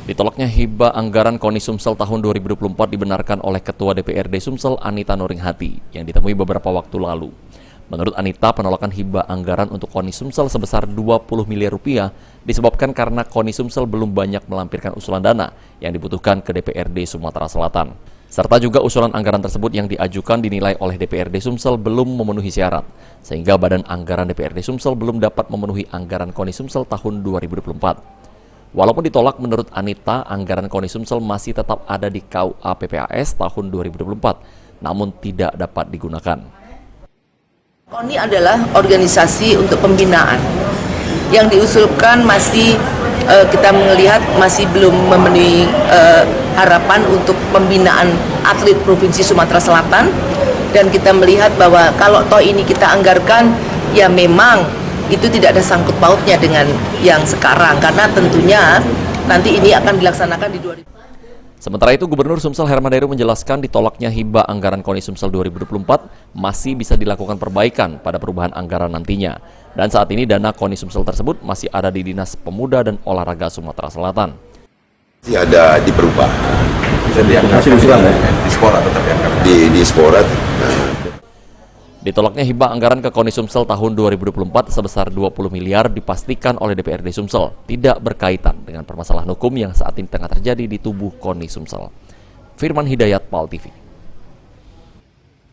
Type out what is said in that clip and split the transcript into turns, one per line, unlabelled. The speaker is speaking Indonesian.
Ditolaknya hibah anggaran KONI Sumsel tahun 2024 dibenarkan oleh Ketua DPRD Sumsel Anita Nuringhati yang ditemui beberapa waktu lalu. Menurut Anita, penolakan hibah anggaran untuk KONI Sumsel sebesar 20 miliar rupiah disebabkan karena KONI Sumsel belum banyak melampirkan usulan dana yang dibutuhkan ke DPRD Sumatera Selatan. Serta juga usulan anggaran tersebut yang diajukan dinilai oleh DPRD Sumsel belum memenuhi syarat, sehingga Badan Anggaran DPRD Sumsel belum dapat memenuhi anggaran KONI Sumsel tahun 2024. Walaupun ditolak, menurut Anita, anggaran KONI Sumsel masih tetap ada di KUA PPAS tahun 2024, namun tidak dapat digunakan.
KONI adalah organisasi untuk pembinaan. Yang diusulkan masih kita melihat masih belum memenuhi harapan untuk pembinaan atlet Provinsi Sumatera Selatan, dan kita melihat bahwa kalau toh ini kita anggarkan, ya memang itu tidak ada sangkut pautnya dengan yang sekarang, karena tentunya nanti ini akan dilaksanakan di 2000.
Sementara itu, Gubernur Sumsel Herman Deru menjelaskan ditolaknya hibah anggaran KONI Sumsel 2024 masih bisa dilakukan perbaikan pada perubahan anggaran nantinya. Dan saat ini dana KONI Sumsel tersebut masih ada di Dinas Pemuda dan Olahraga Sumatera Selatan.
Masih ada di perubahan.
Bisa diangkat di Spora tetap diangkat.
Di Spora.
Ditolaknya hibah anggaran ke KONI Sumsel tahun 2024 sebesar 20 miliar dipastikan oleh DPRD Sumsel tidak berkaitan dengan permasalahan hukum yang saat ini tengah terjadi di tubuh KONI Sumsel. Firman Hidayat, PAL TV.